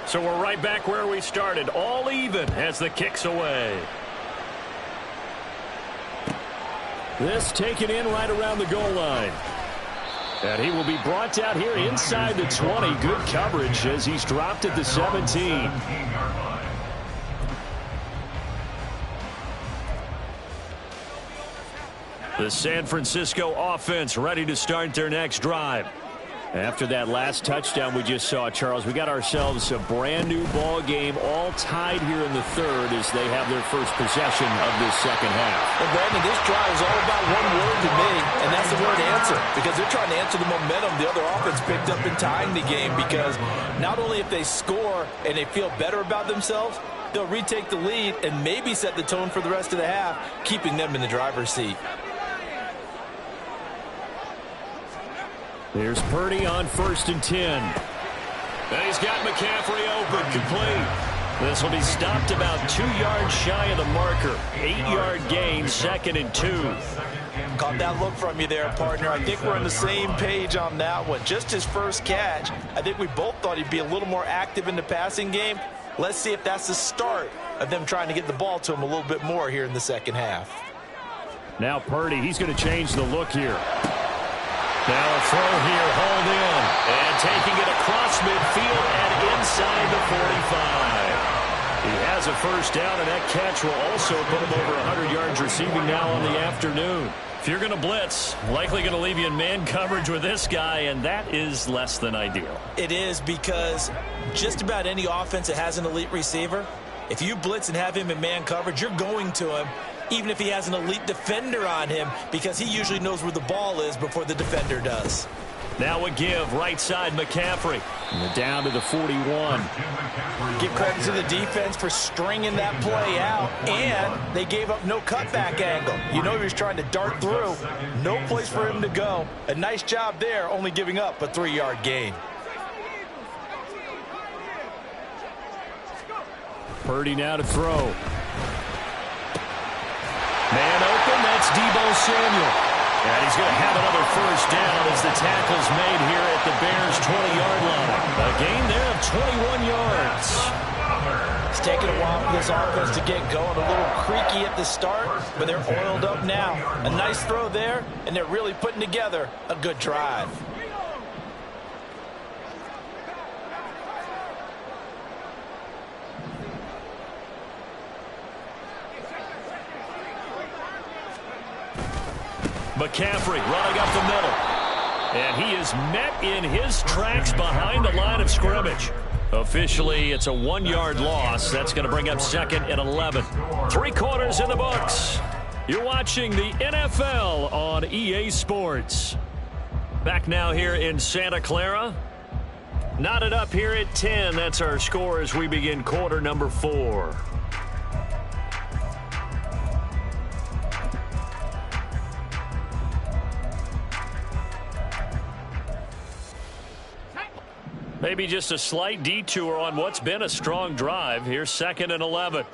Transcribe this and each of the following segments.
So we're right back where we started, all even as the kick's away. This taken in right around the goal line. And he will be brought down here inside the 20. Good coverage as he's dropped at the 17. The San Francisco offense ready to start their next drive. After that last touchdown we just saw, Charles, we got ourselves a brand new ball game, all tied here in the third as they have their first possession of this second half. And Brandon, this drive is all about one word to me, and that's the word answer, because they're trying to answer the momentum the other offense picked up in tying the game, because not only if they score and they feel better about themselves, they'll retake the lead and maybe set the tone for the rest of the half, keeping them in the driver's seat. Here's Purdy on 1st and 10. And he's got McCaffrey open, complete. This will be stopped about 2 yards shy of the marker. 8-yard gain, 2nd and 2. Caught that look from you there, partner. I think we're on the same page on that one. Just his first catch. I think we both thought he'd be a little more active in the passing game. Let's see if that's the start of them trying to get the ball to him a little bit more here in the second half. Now Purdy, he's going to change the look here. Now a throw here, hauled in, and taking it across midfield and inside the 45. He has a first down, and that catch will also put him over 100 yards receiving now on the afternoon. If you're going to blitz, likely going to leave you in man coverage with this guy, and that is less than ideal. It is, because just about any offense that has an elite receiver, if you blitz and have him in man coverage, you're going to him, even if he has an elite defender on him, because he usually knows where the ball is before the defender does. Now a give, right side McCaffrey. And down to the 41. Give credit to the defense for stringing that play out, and they gave up no cutback angle. You know he was trying to dart through. No place for him to go. A nice job there, only giving up a 3-yard gain. Purdy now to throw. Man open, that's Deebo Samuel. And he's going to have another first down as the tackle's made here at the Bears' 20-yard line. A gain there of 21 yards. It's taken a while for this offense to get going. A little creaky at the start, but they're oiled up now. A nice throw there, and they're really putting together a good drive. McCaffrey running up the middle. And he is met in his tracks behind the line of scrimmage. Officially, it's a 1-yard loss. That's going to bring up 2nd and 11. 3 quarters in the books. You're watching the NFL on EA Sports. Back now here in Santa Clara. Knotted up here at 10. That's our score as we begin quarter number 4. Maybe just a slight detour on what's been a strong drive. Here's 2nd and 11.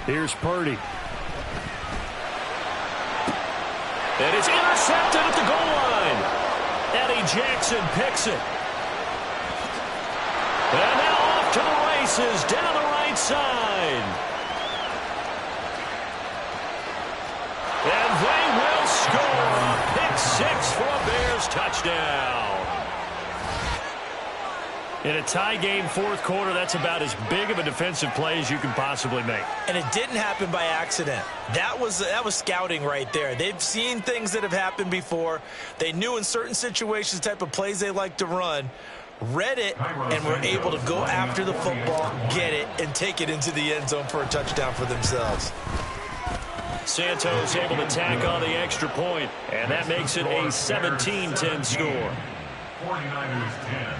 Here's Purdy. And it's intercepted at the goal line. Eddie Jackson picks it. And now off to the races down the right side. And they will score a pick 6 for a Bears touchdown. In a tie game, 4th quarter, that's about as big of a defensive play as you can possibly make. And it didn't happen by accident. That was scouting right there. They've seen things that have happened before. They knew in certain situations the type of plays they like to run. Read it, and were able to go after the football, get it, and take it into the end zone for a touchdown for themselves. Santos able to tack on the extra point, and that makes it a 17-10 score. 49ers 10.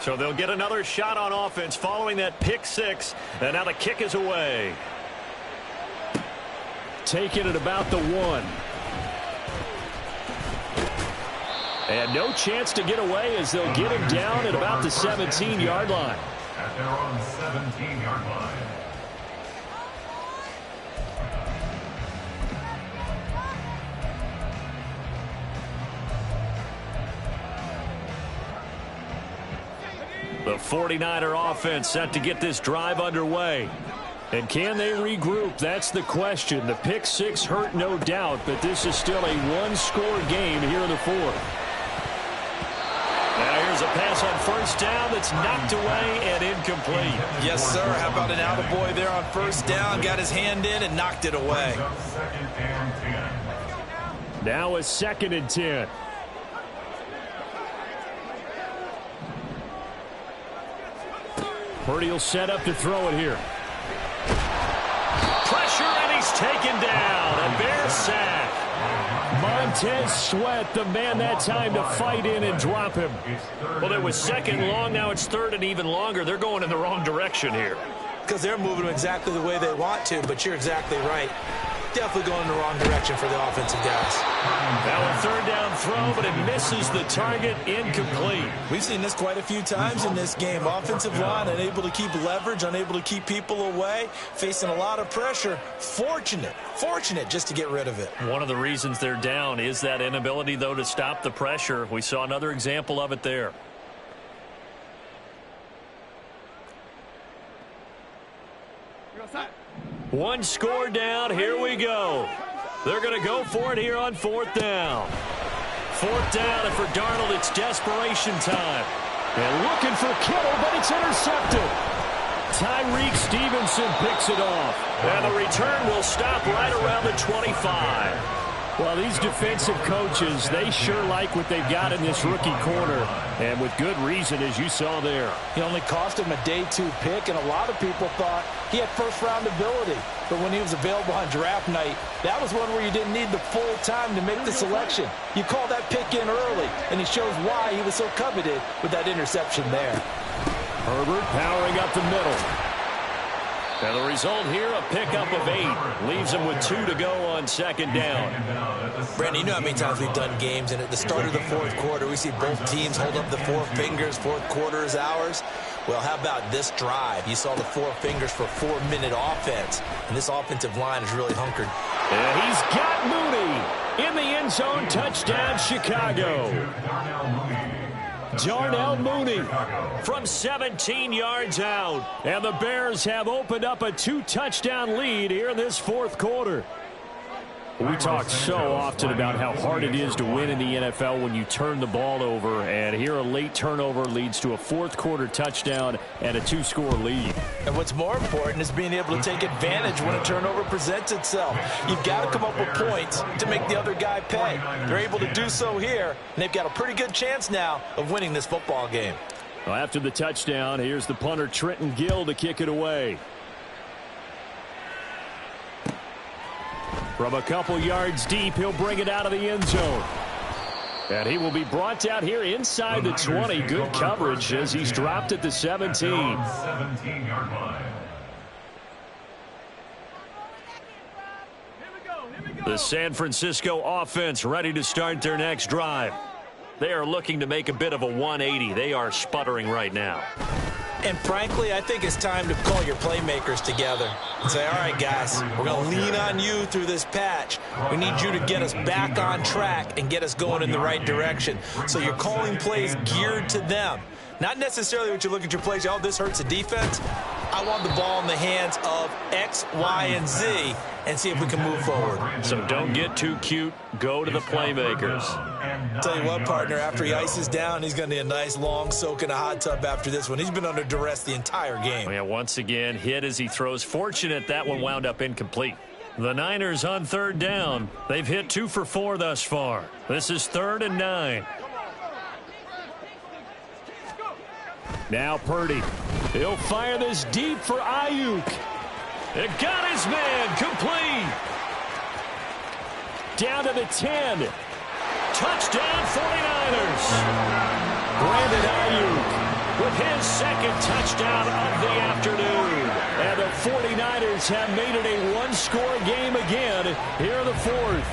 So they'll get another shot on offense following that pick 6, and now the kick is away. Take it at about the 1. And no chance to get away as they'll get him down at about the 17-yard line. At their own 17-yard line. The 49er offense set to get this drive underway. And can they regroup? That's the question. The pick six hurt, no doubt, but this is still a one-score game here in the fourth. Now here's a pass on first down that's knocked away and incomplete. Yes, sir. How about an attaboy there on first down? Got his hand in and knocked it away. Second and 10. Now a 2nd and 10. Purdy will set up to throw it here. Pressure, and he's taken down. A Bears sack. Montez Sweat, the man that time to fight in and drop him. Well, it was 2nd and long. Now it's 3rd and even longer. They're going in the wrong direction here. Because they're moving exactly the way they want to, but you're exactly right. Definitely going in the wrong direction for the offensive guys. Now a 3rd down throw, but it misses the target, incomplete. We've seen this quite a few times in this game. Offensive line unable to keep leverage, unable to keep people away, facing a lot of pressure. Fortunate just to get rid of it. One of the reasons they're down is that inability, though, to stop the pressure. We saw another example of it there. One score down. Here we go. They're going to go for it here on 4th down. 4th down, and for Darnold, it's desperation time. And looking for Kittle, but it's intercepted. Tyreek Stevenson picks it off. And the return will stop right around the 25. Well, these defensive coaches, they sure like what they've got in this rookie corner. And with good reason, as you saw there. He only cost him a day 2 pick, and a lot of people thought he had first-round ability. But when he was available on draft night, that was one where you didn't need the full time to make the selection. You call that pick in early, and he shows why he was so coveted with that interception there. Herbert powering up the middle. And the result here, a pickup of 8. Leaves him with 2 to go on 2nd down. Brandon, you know how many times we've done games, and at the start of the 4th quarter, we see both teams hold up the 4 fingers. 4th quarter is ours. Well, how about this drive? You saw the 4 fingers for 4-minute offense, and this offensive line is really hunkered. And he's got Mooney in the end zone. Touchdown, Chicago. Darnell Mooney from 17 yards out. And the Bears have opened up a 2-touchdown lead here in this 4th quarter. We talk so often about how hard it is to win in the NFL when you turn the ball over. And here a late turnover leads to a 4th quarter touchdown and a 2-score lead. And what's more important is being able to take advantage when a turnover presents itself. You've got to come up with points to make the other guy pay. They're able to do so here, and they've got a pretty good chance now of winning this football game. Well, after the touchdown, here's the punter Trenton Gill to kick it away. From a couple yards deep, he'll bring it out of the end zone. And he will be brought down here inside the 20. Good coverage as he's dropped at the 17. 17-yard line. The San Francisco offense ready to start their next drive. They are looking to make a bit of a 180. They are sputtering right now. And frankly, I think it's time to call your playmakers together and say, all right, guys, we're going to lean on you through this patch. We need you to get us back on track and get us going in the right direction. So you're calling plays geared to them. Not necessarily what you look at your plays, oh, this hurts the defense. I want the ball in the hands of X, Y, and Z and see if we can move forward. So don't get too cute. Go to the playmakers. Tell you what, partner, after he ices down, he's going to need a nice long soak in a hot tub after this one. He's been under duress the entire game. Yeah, once again, hit as he throws. Fortunate that one wound up incomplete. The Niners on 3rd down. They've hit 2 for 4 thus far. This is 3rd and 9. Now Purdy. He'll fire this deep for Ayuk. It got his man complete. Down to the 10. Touchdown 49ers. Brandon Ayuk with his 2nd touchdown of the afternoon. And the 49ers have made it a 1-score game again here in the 4th.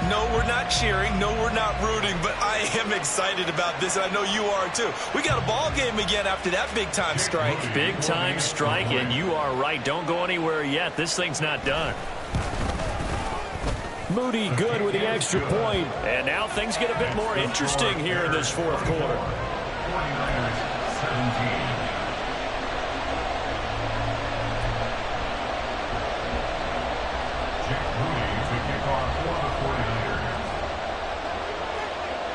No, we're not cheering. No, we're not rooting. But I am excited about this, and I know you are too. We got a ball game again after that big-time strike. Big-time strike, and you are right. Don't go anywhere yet. This thing's not done. Moody good with the extra point. And now things get a bit more interesting here in this fourth quarter. 49ers 17.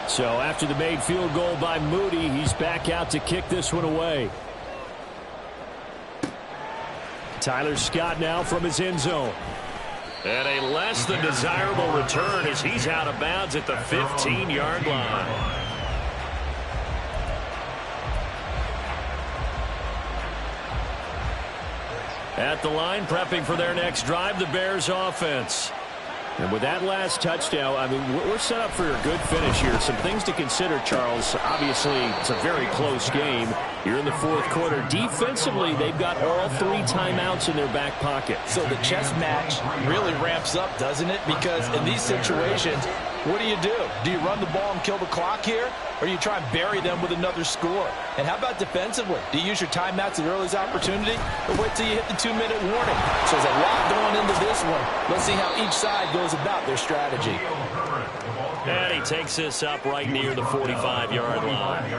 So after the made field goal by Moody, he's back out to kick this one away. Tyler Scott now from his end zone. And a less than desirable return as he's out of bounds at the 15-yard line. At the line, prepping for their next drive, the Bears offense. And with that last touchdown, I mean, we're set up for a good finish here. Some things to consider, Charles. Obviously, it's a very close game. You're in the fourth quarter. Defensively, they've got all 3 timeouts in their back pocket. So the chess match really ramps up, doesn't it? Because in these situations, what do? Do you run the ball and kill the clock here? Or do you try and bury them with another score? And how about defensively? Do you use your timeouts at the earliest opportunity? Or wait till you hit the 2-minute warning? So there's a lot going into this one. Let's see how each side goes about their strategy. And he takes this up right near the 45-yard line.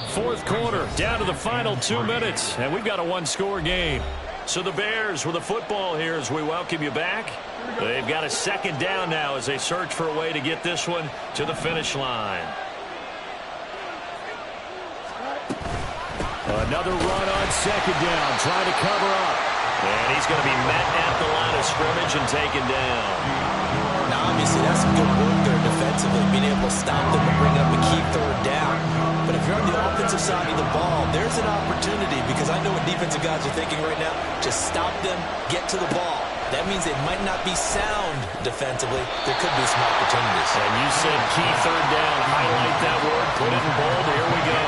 Fourth quarter, down to the final 2 minutes. And we've got a one-score game. So the Bears with the football here as we welcome you back. They've got a second down now as they search for a way to get this one to the finish line. Another run on second down, trying to cover up. And he's going to be met at the line of scrimmage and taken down. Now, obviously, that's some good work there defensively, being able to stop them and bring up a key third down. But if you're on the offensive side of the ball, there's an opportunity because I know what defensive guys are thinking right now. Just stop them, get to the ball. That means they might not be sound defensively. There could be some opportunities. And you said key third down. Highlight that word. Put it in bold. Here we go.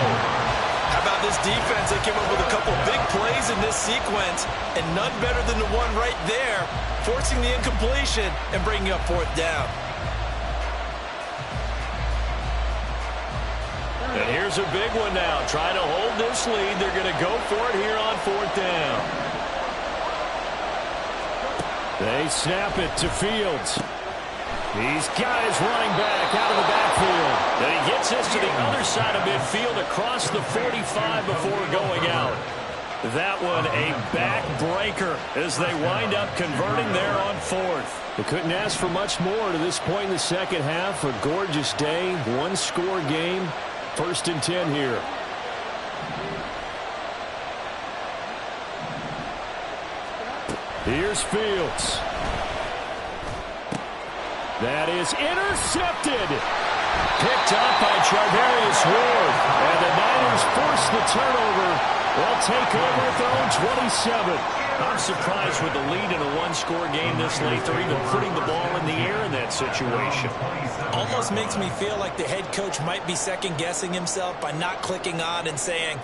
How about this defense? They came up with a couple big plays in this sequence, and none better than the one right there, forcing the incompletion and bringing up fourth down. And here's a big one now. Trying to hold this lead. They're going to go for it here on fourth down. They snap it to Fields. These guys running back out of the backfield. And he gets this to the other side of midfield across the 45 before going out. That one a backbreaker as they wind up converting there on fourth. They couldn't ask for much more to this point in the second half. A gorgeous day, one-score game. 1st and 10 here. Here's Fields. That is intercepted. Picked up by Charvarius Ward. And the Niners force the turnover. They'll take over at their own 27. I'm surprised with the lead in a one-score game this late. They're even putting the ball in the air in that situation. Almost makes me feel like the head coach might be second-guessing himself by not clicking on and saying,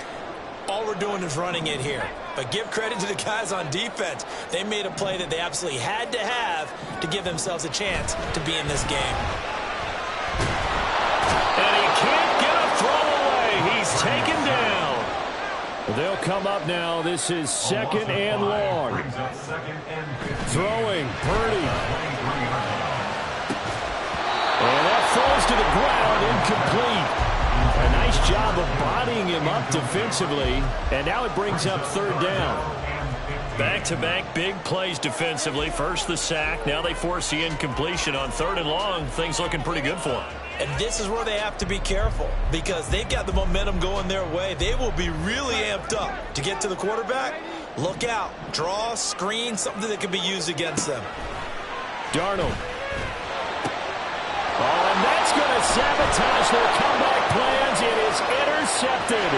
all we're doing is running it here. But give credit to the guys on defense. They made a play that they absolutely had to have to give themselves a chance to be in this game. And he can't get a throw away. He's taken down. They'll come up now. This is 2nd and long. Throwing, Purdy. And that falls to the ground, incomplete. A nice job of bodying him up defensively. And now it brings up 3rd down. Back-to-back big plays defensively. First the sack. Now they force the incompletion on 3rd and long. Things looking pretty good for them. And this is where they have to be careful because they've got the momentum going their way. They will be really amped up to get to the quarterback. Look out. Draw, screen, something that can be used against them. Darnold. Oh, and that's going to sabotage their comeback plans. It is intercepted.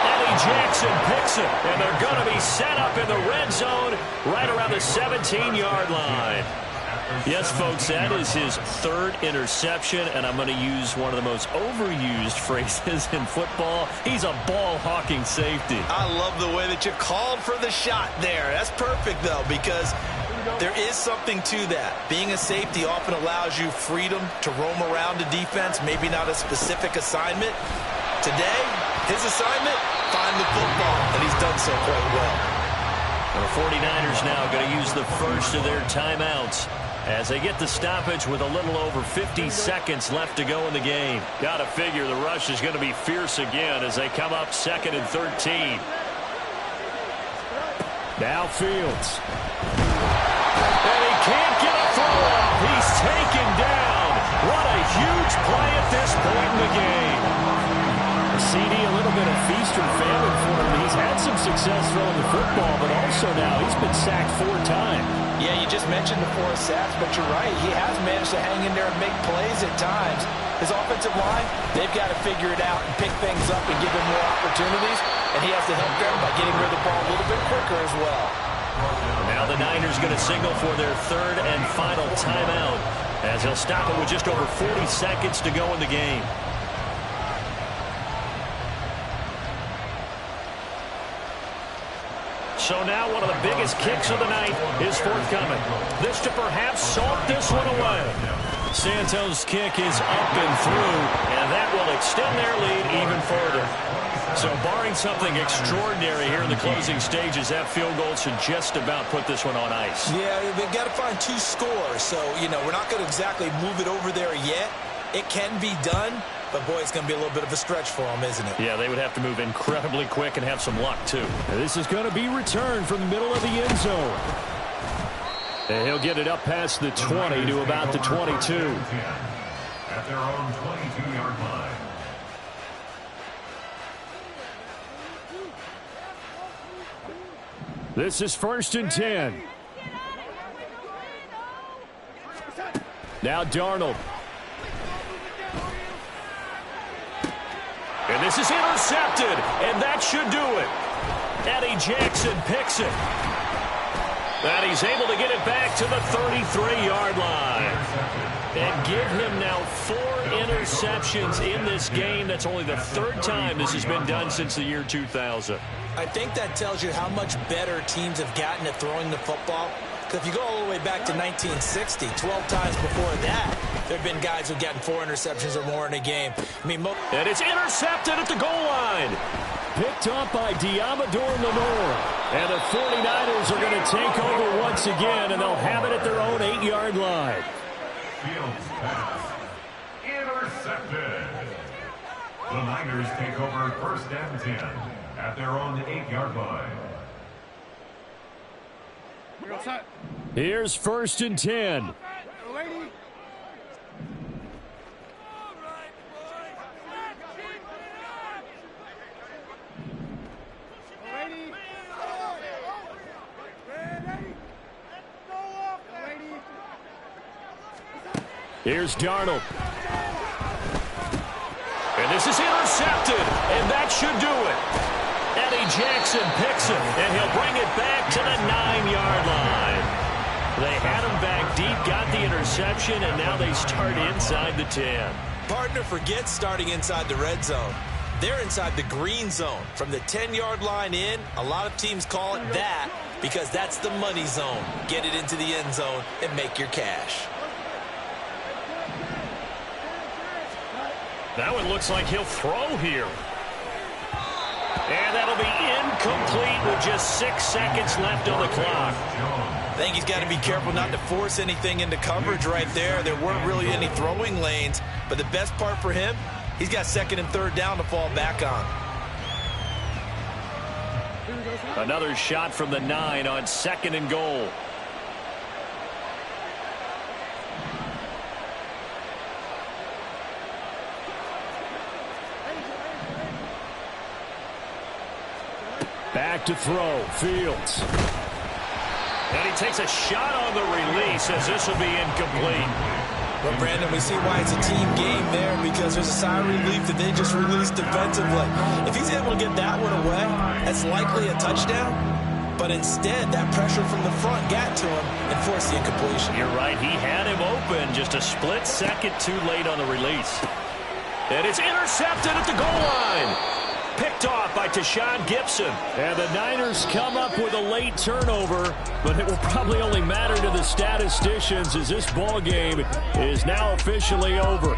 Eddie Jackson picks it, and they're going to be set up in the red zone right around the 17-yard line. Yes, folks, that is his 3rd interception, and I'm going to use one of the most overused phrases in football. He's a ball-hawking safety. I love the way that you called for the shot there. That's perfect, though, because There is something to that. Being a safety often allows you freedom to roam around the defense, maybe not a specific assignment. Today, his assignment, find the football, and he's done so quite well. The 49ers now going to use the first of their timeouts as they get the stoppage with a little over 50 seconds left to go in the game. Got to figure the rush is going to be fierce again as they come up 2nd and 13. Now Fields. And he can't get a throw off. He's taken down. What a huge play at this point in the game. CD, a little bit of feast or famine for him. He's had some success throwing the football, but also now he's been sacked 4 times. Yeah, you just mentioned the 4 sacks, but you're right. He has managed to hang in there and make plays at times. His offensive line, they've got to figure it out and pick things up and give him more opportunities, and he has to help them by getting rid of the ball a little bit quicker as well. Now the Niners going to signal for their 3rd and final timeout as they'll stop it with just over 40 seconds to go in the game. So now one of the biggest kicks of the night is forthcoming. This to perhaps salt this one away. Santos' kick is up and through, and that will extend their lead even further. So barring something extraordinary here in the closing stages, that field goal should just about put this one on ice. Yeah, they've got to find 2 scores. So, we're not going to exactly move it over there yet. It can be done. But, boy, it's going to be a little bit of a stretch for them, isn't it? Yeah, they would have to move incredibly quick and have some luck, too. This is going to be returned from the middle of the end zone. And he'll get it up past the 20 to about the 22. At their own 22-yard line. This is 1st and 10. Now Darnold. And this is intercepted, and that should do it. Eddie Jackson picks it. And he's able to get it back to the 33-yard line. And give him now 4 interceptions in this game. That's only the 3rd time this has been done since the year 2000. I think that tells you how much better teams have gotten at throwing the football. Because if you go all the way back to 1960, 12 times before that, there have been guys who've gotten 4 interceptions or more in a game. And it's intercepted at the goal line. Picked up by Diamador Lenore. And the 49ers are going to take over once again, and they'll have it at their own 8-yard line. Fields pass. Intercepted. The Niners take over 1st and 10 at their own 8-yard line. Here's 1st and 10. Here's Darnold. And this is intercepted, and that should do it. Eddie Jackson picks it, and he'll bring it back to the 9-yard line. They had him back deep, got the interception, and now they start inside the 10. Partner forgets starting inside the red zone. They're inside the green zone. From the 10-yard line in, a lot of teams call it that because that's the money zone. Get it into the end zone and make your cash. That one looks like he'll throw here. And that'll be incomplete with just 6 seconds left on the clock. I think he's got to be careful not to force anything into coverage right there. There weren't really any throwing lanes. But the best part for him, he's got 2nd and 3rd down to fall back on. Another shot from the 9 on 2nd and goal. Back to throw, Fields. And he takes a shot on the release as this will be incomplete. But, Brandon, we see why it's a team game there because there's a sigh of relief that they just released defensively. If he's able to get that one away, that's likely a touchdown. But instead, that pressure from the front got to him and forced the incompletion. You're right. He had him open just a split second too late on the release. And it's intercepted at the goal line. picked off by Tashawn Gibson. And the Niners come up with a late turnover, but it will probably only matter to the statisticians as this ball game is now officially over.